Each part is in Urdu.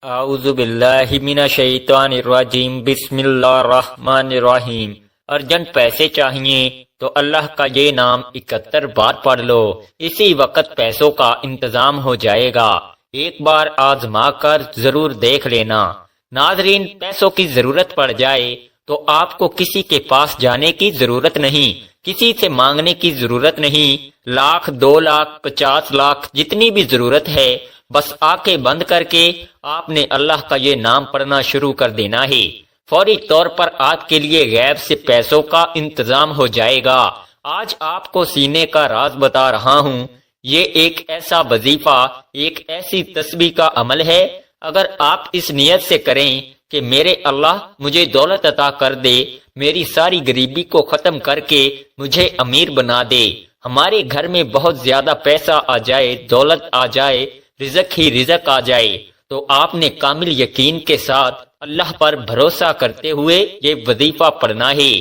اعوذ باللہ من الشیطان الرجیم بسم اللہ الرحمن الرحیم۔ ارجنٹ پیسے چاہیے تو اللہ کا یہ نام 71 بار پڑھ لو، اسی وقت پیسوں کا انتظام ہو جائے گا۔ ایک بار آزما کر ضرور دیکھ لینا۔ ناظرین، پیسوں کی ضرورت پڑ جائے تو آپ کو کسی کے پاس جانے کی ضرورت نہیں، کسی سے مانگنے کی ضرورت نہیں۔ 1,00,000 2,00,000 50 لاکھ جتنی بھی ضرورت ہے، بس آنکھیں بند کر کے آپ نے اللہ کا یہ نام پڑھنا شروع کر دینا ہے۔ فوری طور پر آپ کے لیے غیب سے پیسوں کا انتظام ہو جائے گا۔ آج آپ کو سینے کا راز بتا رہا ہوں۔ یہ ایک ایسا وظیفہ، ایک ایسی تسبیح کا عمل ہے، اگر آپ اس نیت سے کریں کہ میرے اللہ مجھے دولت عطا کر دے، میری ساری غریبی کو ختم کر کے مجھے امیر بنا دے، ہمارے گھر میں بہت زیادہ پیسہ آ جائے، دولت آ جائے، رزق ہی رزق آ جائے، تو آپ نے کامل یقین کے ساتھ اللہ پر بھروسہ کرتے ہوئے یہ وظیفہ پڑھنا ہے۔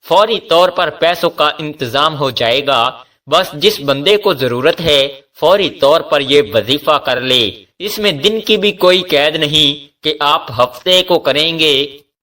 فوری طور پر پیسوں کا انتظام ہو جائے گا۔ بس جس بندے کو ضرورت ہے فوری طور پر یہ وظیفہ کر لے۔ اس میں دن کی بھی کوئی قید نہیں کہ آپ ہفتے کو کریں گے،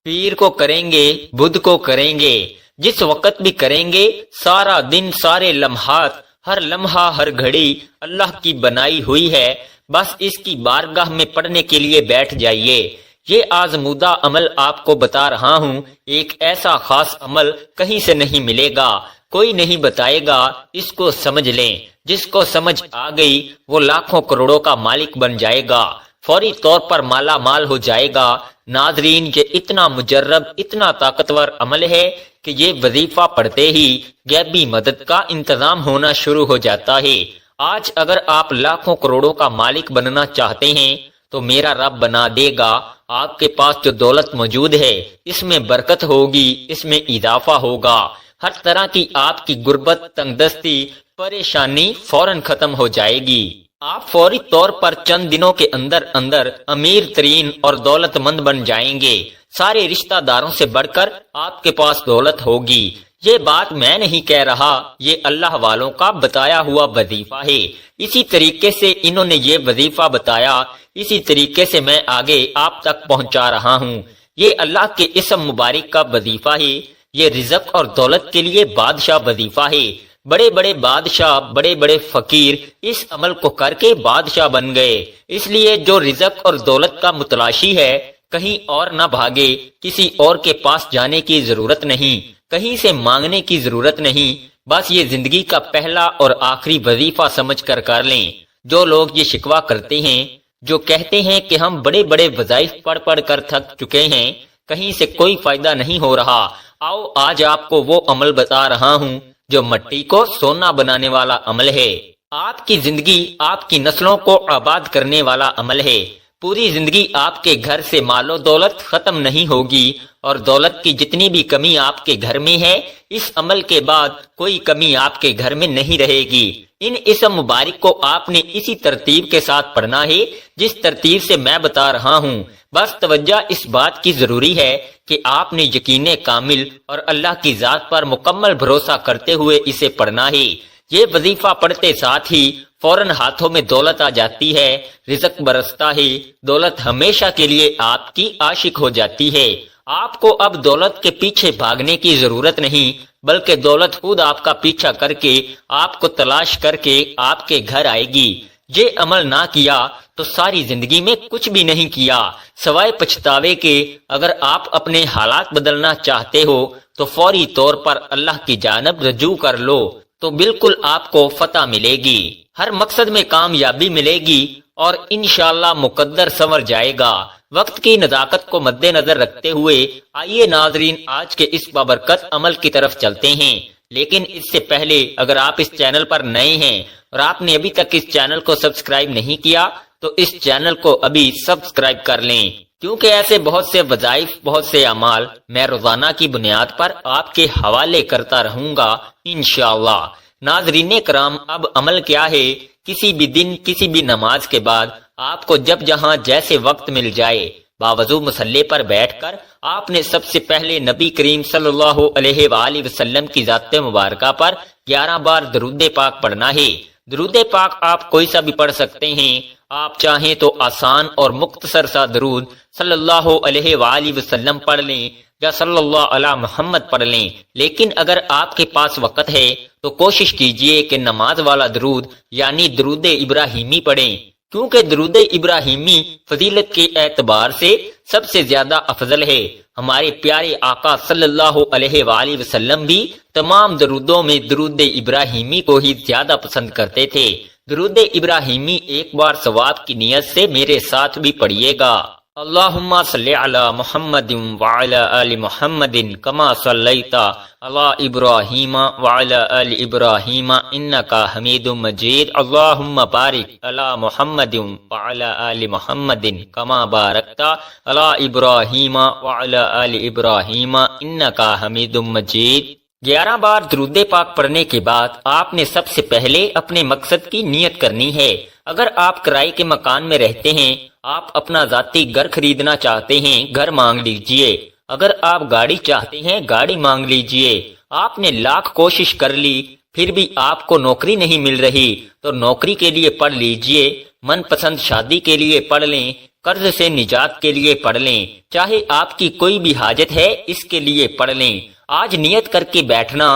پیر کو کریں گے، بدھ کو کریں گے، جس وقت بھی کریں گے، سارا دن، سارے لمحات، ہر لمحہ، ہر گھڑی اللہ کی بنائی ہوئی ہے۔ بس اس کی بارگاہ میں پڑھنے کے لیے بیٹھ جائیے۔ یہ آزمودہ عمل آپ کو بتا رہا ہوں، ایک ایسا خاص عمل کہیں سے نہیں ملے گا، کوئی نہیں بتائے گا، اس کو سمجھ لیں۔ جس کو سمجھ آ گئی وہ لاکھوں کروڑوں کا مالک بن جائے گا، فوری طور پر مالا مال ہو جائے گا۔ ناظرین، یہ اتنا مجرب، اتنا طاقتور عمل ہے کہ یہ وظیفہ پڑھتے ہی غیبی مدد کا انتظام ہونا شروع ہو جاتا ہے۔ آج اگر آپ لاکھوں کروڑوں کا مالک بننا چاہتے ہیں تو میرا رب بنا دے گا۔ آپ کے پاس جو دولت موجود ہے اس میں برکت ہوگی، اس میں اضافہ ہوگا، ہر طرح کی آپ کی غربت، تنگ دستی، پریشانی فوراً ختم ہو جائے گی۔ آپ فوری طور پر چند دنوں کے اندر اندر امیر ترین اور دولت مند بن جائیں گے۔ سارے رشتہ داروں سے بڑھ کر آپ کے پاس دولت ہوگی۔ یہ بات میں نہیں کہہ رہا، یہ اللہ والوں کا بتایا ہوا وظیفہ ہے۔ اسی طریقے سے انہوں نے یہ وظیفہ بتایا، اسی طریقے سے میں آگے آپ تک پہنچا رہا ہوں۔ یہ اللہ کے اسم مبارک کا وظیفہ ہے۔ یہ رزق اور دولت کے لیے بادشاہ وظیفہ ہے۔ بڑے بڑے بادشاہ، بڑے بڑے فقیر اس عمل کو کر کے بادشاہ بن گئے۔ اس لیے جو رزق اور دولت کا متلاشی ہے، کہیں اور نہ بھاگے، کسی اور کے پاس جانے کی ضرورت نہیں، کہیں سے مانگنے کی ضرورت نہیں، بس یہ زندگی کا پہلا اور آخری وظیفہ سمجھ کر لیں۔ جو لوگ یہ شکوہ کرتے ہیں، جو کہتے ہیں کہ ہم بڑے بڑے وظائف پڑھ پڑھ کر تھک چکے ہیں، کہیں سے کوئی فائدہ نہیں ہو رہا، آؤ آج آپ کو وہ عمل بتا رہا ہوں جو مٹی کو سونا بنانے والا عمل ہے۔ آپ کی زندگی آپ کی نسلوں کو آباد کرنے والا عمل ہے۔ پوری زندگی آپ کے گھر سے مال و دولت ختم نہیں ہوگی، اور دولت کی جتنی بھی کمی آپ کے گھر میں ہے، اس عمل کے بعد کوئی کمی آپ کے گھر میں نہیں رہے گی۔ ان اسم مبارک کو آپ نے اسی ترتیب کے ساتھ پڑھنا ہے جس ترتیب سے میں بتا رہا ہوں۔ بس توجہ اس بات کی ضروری ہے کہ آپ نے یقین کامل اور اللہ کی ذات پر مکمل بھروسہ کرتے ہوئے اسے پڑھنا ہے۔ یہ وظیفہ پڑھتے ساتھ ہی فوراً ہاتھوں میں دولت آ جاتی ہے، رزق برستا ہے، دولت ہمیشہ کے لیے آپ کی عاشق ہو جاتی ہے۔ آپ کو اب دولت کے پیچھے بھاگنے کی ضرورت نہیں، بلکہ دولت خود آپ کا پیچھا کر کے، آپ کو تلاش کر کے آپ کے گھر آئے گی۔ یہ عمل نہ کیا تو ساری زندگی میں کچھ بھی نہیں کیا، سوائے پچھتاوے کے۔ اگر آپ اپنے حالات بدلنا چاہتے ہو تو فوری طور پر اللہ کی جانب رجوع کر لو، تو بالکل آپ کو فتح ملے گی، ہر مقصد میں کامیابی ملے گی، اور انشاءاللہ مقدر سنور جائے گا۔ وقت کی نزاکت کو مد نظر رکھتے ہوئے آئیے ناظرین آج کے اس بابرکت عمل کی طرف چلتے ہیں۔ لیکن اس سے پہلے اگر آپ اس چینل پر نئے ہیں اور آپ نے ابھی تک اس چینل کو سبسکرائب نہیں کیا تو اس چینل کو ابھی سبسکرائب کر لیں، کیونکہ ایسے بہت سے وظائف، بہت سے اعمال میں روزانہ کی بنیاد پر آپ کے حوالے کرتا رہوں گا انشاءاللہ۔ ناظرین کرام، اب عمل کیا ہے؟ کسی بھی دن، کسی بھی نماز کے بعد آپ کو جب جہاں جیسے وقت مل جائے، باوضو مصلی پر بیٹھ کر آپ نے سب سے پہلے نبی کریم صلی اللہ علیہ وآلہ وسلم کی ذات مبارکہ پر 11 بار درود پاک پڑھنا ہے۔ درود پاک آپ کوئی سا بھی پڑھ سکتے ہیں۔ آپ چاہیں تو آسان اور مختصر سا درود صلی اللہ علیہ وآلہ وسلم پڑھ لیں یا صلی اللہ علی محمد پڑھ لیں، لیکن اگر آپ کے پاس وقت ہے تو کوشش کیجئے کہ نماز والا درود یعنی درود ابراہیمی پڑھیں، کیونکہ درود ابراہیمی فضیلت کے اعتبار سے سب سے زیادہ افضل ہے۔ ہمارے پیارے آقا صلی اللہ علیہ وآلہ وسلم بھی تمام درودوں میں درود ابراہیمی کو ہی زیادہ پسند کرتے تھے۔ درود ابراہیمی ایک بار ثواب کی نیت سے میرے ساتھ بھی پڑھیے گا۔ اللہم صلی علی محمد وعلی آل محمد کما صلیت علی ابراہیم وعلی آل ابراہیم انکا حمید مجید۔ اللہم بارک علی محمد وعلی آل محمد کما بارکت علی ابراہیم وعلی آل ابراہیم انکا حمید مجید۔ 11 بار درود پاک پڑھنے کے بعد آپ نے سب سے پہلے اپنے مقصد کی نیت کرنی ہے۔ اگر آپ کرائے کے مکان میں رہتے ہیں، آپ اپنا ذاتی گھر خریدنا چاہتے ہیں، گھر مانگ لیجئے۔ اگر آپ گاڑی چاہتے ہیں، گاڑی مانگ لیجئے۔ آپ نے لاکھ کوشش کر لی پھر بھی آپ کو نوکری نہیں مل رہی تو نوکری کے لیے پڑھ لیجئے۔ من پسند شادی کے لیے پڑھ لیں، قرض سے نجات کے لیے پڑھ لیں، چاہے آپ کی کوئی بھی حاجت ہے اس کے لیے پڑھ لیں۔ آج نیت کر کے بیٹھنا،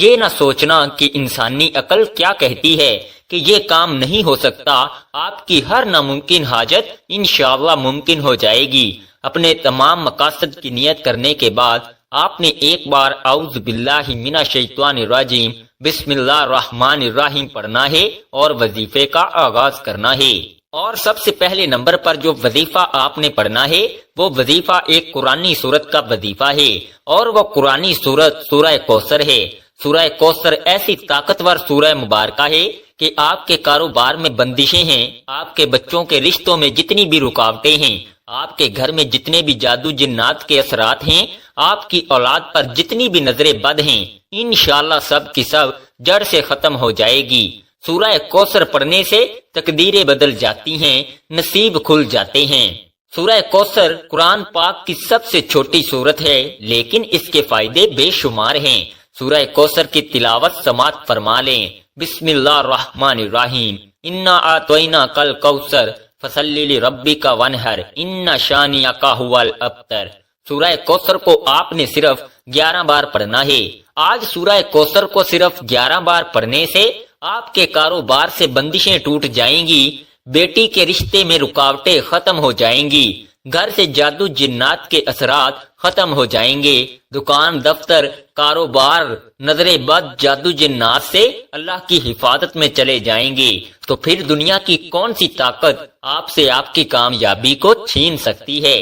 یہ نہ سوچنا کہ انسانی عقل کیا کہتی ہے کہ یہ کام نہیں ہو سکتا۔ آپ کی ہر ناممکن حاجت انشاءاللہ ممکن ہو جائے گی۔ اپنے تمام مقاصد کی نیت کرنے کے بعد آپ نے ایک بار اعوذ باللہ من الشیطان الرجیم بسم اللہ الرحمن الرحیم پڑھنا ہے اور وظیفے کا آغاز کرنا ہے۔ اور سب سے پہلے نمبر پر جو وظیفہ آپ نے پڑھنا ہے وہ وظیفہ ایک قرآنی سورت کا وظیفہ ہے، اور وہ قرآنی سورت سورہ کوثر ہے۔ سورہ کوثر ایسی طاقتور سورہ مبارکہ ہے کہ آپ کے کاروبار میں بندشیں ہیں، آپ کے بچوں کے رشتوں میں جتنی بھی رکاوٹیں ہیں، آپ کے گھر میں جتنے بھی جادو جنات کے اثرات ہیں، آپ کی اولاد پر جتنی بھی نظریں بد ہیں، انشاءاللہ سب کی سب جڑ سے ختم ہو جائے گی۔ سورہ کوثر پڑھنے سے تقدیریں بدل جاتی ہیں، نصیب کھل جاتے ہیں۔ سورہ کوثر قرآن پاک کی سب سے چھوٹی سورت ہے، لیکن اس کے فائدے بے شمار ہیں۔ سورہ کوثر کی تلاوت سماعت فرما لیں۔ بسم اللہ الرحمن الرحیم انا اعطیناک الکوثر فصلی لربک وانحر ان شانئک ھو الابتر۔ سورہ کوثر کو آپ نے صرف 11 بار پڑھنا ہے۔ آج سورہ کوثر کو صرف 11 بار پڑھنے سے آپ کے کاروبار سے بندشیں ٹوٹ جائیں گی، بیٹی کے رشتے میں رکاوٹیں ختم ہو جائیں گی، گھر سے جادو جنات کے اثرات ختم ہو جائیں گے، دکان دفتر کاروبار نظر بد جادو جنات سے اللہ کی حفاظت میں چلے جائیں گے۔ تو پھر دنیا کی کون سی طاقت آپ سے آپ کی کامیابی کو چھین سکتی ہے؟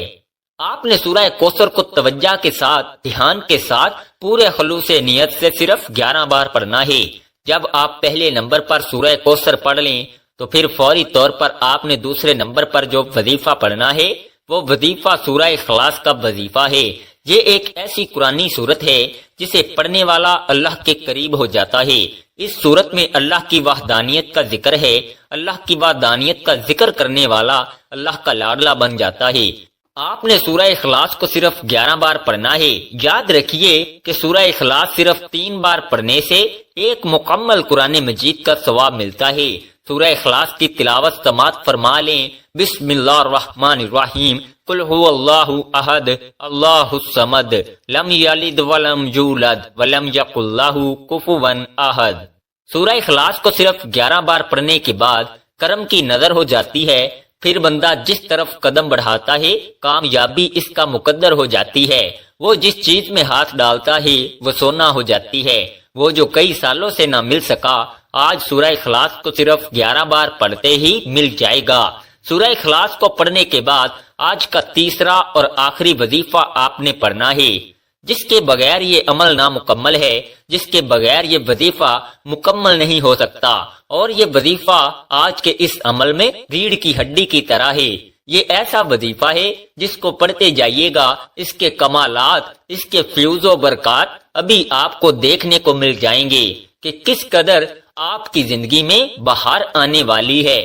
آپ نے سورہ کوثر کو توجہ کے ساتھ، دھیان کے ساتھ، پورے خلوص نیت سے صرف 11 بار پڑھنا ہے۔ جب آپ پہلے نمبر پر سورہ کوثر پڑھ لیں تو پھر فوری طور پر آپ نے دوسرے نمبر پر جو وظیفہ پڑھنا ہے وہ وظیفہ سورہ اخلاص کا وظیفہ ہے۔ یہ ایک ایسی قرآنی سورت ہے جسے پڑھنے والا اللہ کے قریب ہو جاتا ہے۔ اس سورت میں اللہ کی وحدانیت کا ذکر ہے۔ اللہ کی وحدانیت کا ذکر کرنے والا اللہ کا لاڈلا بن جاتا ہے۔ آپ نے سورہ اخلاص کو صرف 11 بار پڑھنا ہے۔ یاد رکھیے کہ سورہ اخلاص صرف 3 بار پڑھنے سے ایک مکمل قرآن مجید کا ثواب ملتا ہے۔ سورہ اخلاص کی تلاوت سماعت فرما لیں۔ بسم اللہ الرحمن الرحیم قل هو اللہ احد اللہ الصمد لم یلد ولم یولد ولم یکن لہ کفوا احد۔ سورہ اخلاص کو صرف 11 بار پڑھنے کے بعد کرم کی نظر ہو جاتی ہے۔ پھر بندہ جس طرف قدم بڑھاتا ہے کامیابی اس کا مقدر ہو جاتی ہے۔ وہ جس چیز میں ہاتھ ڈالتا ہے وہ سونا ہو جاتی ہے۔ وہ جو کئی سالوں سے نہ مل سکا آج سورہ اخلاص کو صرف 11 بار پڑھتے ہی مل جائے گا۔ سورہ اخلاص کو پڑھنے کے بعد آج کا تیسرا اور آخری وظیفہ آپ نے پڑھنا ہے۔ جس کے بغیر یہ عمل نامکمل ہے، جس کے بغیر یہ وظیفہ مکمل نہیں ہو سکتا، اور یہ وظیفہ آج کے اس عمل میں ریڑھ کی ہڈی کی طرح ہے۔ یہ ایسا وظیفہ ہے جس کو پڑھتے جائیے گا، اس کے کمالات، اس کے فیوز و برکات ابھی آپ کو دیکھنے کو مل جائیں گے کہ کس قدر آپ کی زندگی میں بہار آنے والی ہے۔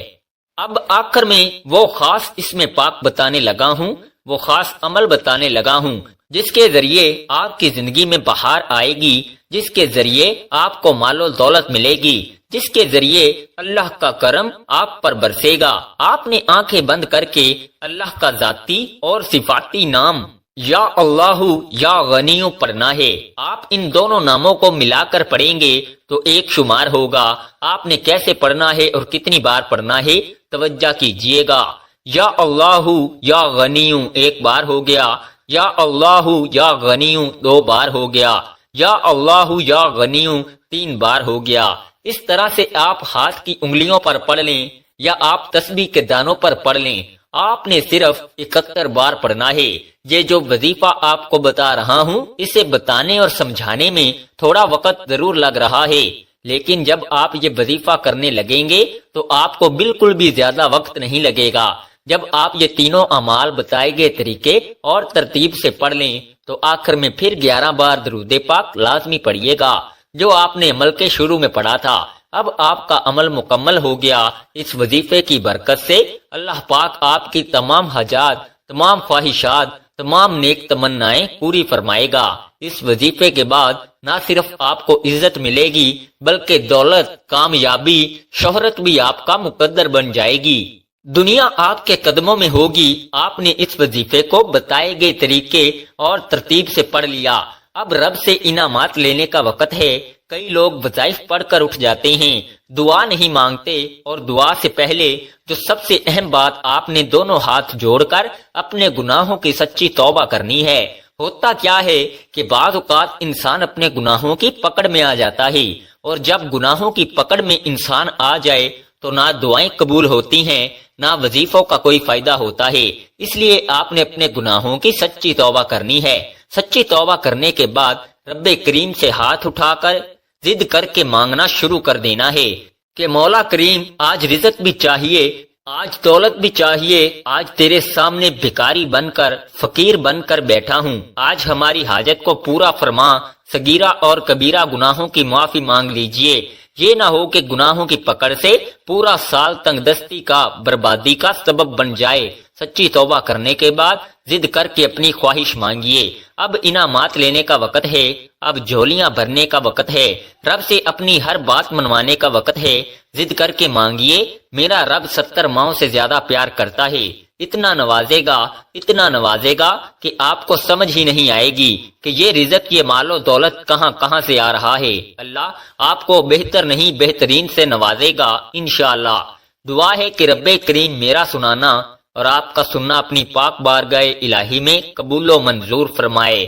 اب آخر میں وہ خاص اسم پاک بتانے لگا ہوں، وہ خاص عمل بتانے لگا ہوں جس کے ذریعے آپ کی زندگی میں بہار آئے گی، جس کے ذریعے آپ کو مال و دولت ملے گی، جس کے ذریعے اللہ کا کرم آپ پر برسے گا۔ آپ نے آنکھیں بند کر کے اللہ کا ذاتی اور صفاتی نام یا اللہ یا غنیوں پڑھنا ہے۔ آپ ان دونوں ناموں کو ملا کر پڑھیں گے تو ایک شمار ہوگا۔ آپ نے کیسے پڑھنا ہے اور کتنی بار پڑھنا ہے توجہ کیجئے گا۔ یا اللہ یا غنیوں ایک بار ہو گیا، یا اللہ یا غنیوں دو بار ہو گیا، یا اللہ یا غنیوں تین بار ہو گیا۔ اس طرح سے آپ ہاتھ کی انگلیوں پر پڑھ لیں یا آپ تسبیح کے دانوں پر پڑھ لیں۔ آپ نے صرف 71 بار پڑھنا ہے۔ یہ جو وظیفہ آپ کو بتا رہا ہوں اسے بتانے اور سمجھانے میں تھوڑا وقت ضرور لگ رہا ہے، لیکن جب آپ یہ وظیفہ کرنے لگیں گے تو آپ کو بالکل بھی زیادہ وقت نہیں لگے گا۔ جب آپ یہ تینوں اعمال بتائے گئے طریقے اور ترتیب سے پڑھ لیں تو آخر میں پھر 11 بار درود پاک لازمی پڑھیے گا جو آپ نے عمل کے شروع میں پڑھا تھا۔ اب آپ کا عمل مکمل ہو گیا۔ اس وظیفے کی برکت سے اللہ پاک آپ کی تمام حاجات، تمام خواہشات، تمام نیک تمنائیں پوری فرمائے گا۔ اس وظیفے کے بعد نہ صرف آپ کو عزت ملے گی بلکہ دولت، کامیابی، شہرت بھی آپ کا مقدر بن جائے گی۔ دنیا آپ کے قدموں میں ہوگی۔ آپ نے اس وظیفے کو بتائے گئے طریقے اور ترتیب سے پڑھ لیا۔ اب رب سے انعامات لینے کا وقت ہے۔ کئی لوگ وظائف پڑھ کر اٹھ جاتے ہیں، دعا نہیں مانگتے، اور دعا سے پہلے جو سب سے اہم بات آپ نے دونوں ہاتھ جوڑ کر اپنے گناہوں کی سچی توبہ کرنی ہے۔ ہوتا کیا ہے کہ بعض اوقات انسان اپنے گناہوں کی پکڑ میں آ جاتا ہے، اور جب گناہوں کی پکڑ میں انسان آ جائے تو نہ دعائیں قبول ہوتی ہیں نہ وظیفوں کا کوئی فائدہ ہوتا ہے۔ اس لیے آپ نے اپنے گناہوں کی سچی توبہ کرنی ہے۔ سچی توبہ کرنے کے بعد رب کریم سے ہاتھ اٹھا کر ضد کر کے مانگنا شروع کر دینا ہے کہ مولا کریم آج رزق بھی چاہیے، آج دولت بھی چاہیے، آج تیرے سامنے بھکاری بن کر، فقیر بن کر بیٹھا ہوں، آج ہماری حاجت کو پورا فرما، صغیرہ اور کبیرہ گناہوں کی معافی مانگ لیجئے۔ یہ نہ ہو کہ گناہوں کی پکڑ سے پورا سال تنگ دستی کا، بربادی کا سبب بن جائے۔ سچی توبہ کرنے کے بعد ضد کر کے اپنی خواہش مانگیے۔ اب انعامات لینے کا وقت ہے، اب جھولیاں بھرنے کا وقت ہے، رب سے اپنی ہر بات منوانے کا وقت ہے۔ ضد کر کے مانگیے، میرا رب 70 ماؤں سے زیادہ پیار کرتا ہے، اتنا نوازے گا کہ آپ کو سمجھ ہی نہیں آئے گی کہ یہ رزق، یہ مال و دولت کہاں سے آ رہا ہے۔ اللہ آپ کو بہتر نہیں بہترین سے نوازے گا انشاءاللہ۔ دعا ہے کہ رب کریم میرا سنانا اور آپ کا سننا اپنی پاک بارگاہ الہی میں قبول و منظور فرمائے۔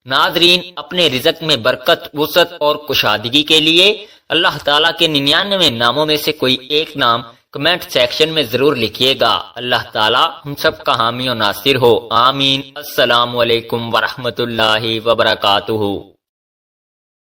ناظرین، اپنے رزق میں برکت، وسعت اور کشادگی کے لیے اللہ تعالیٰ کے 99 ناموں میں سے کوئی ایک نام کمنٹ سیکشن میں ضرور لکھیے گا۔ اللہ تعالیٰ ہم سب کا حامی و ناصر ہو، آمین۔ السلام علیکم ورحمۃ اللہ وبرکاتہ۔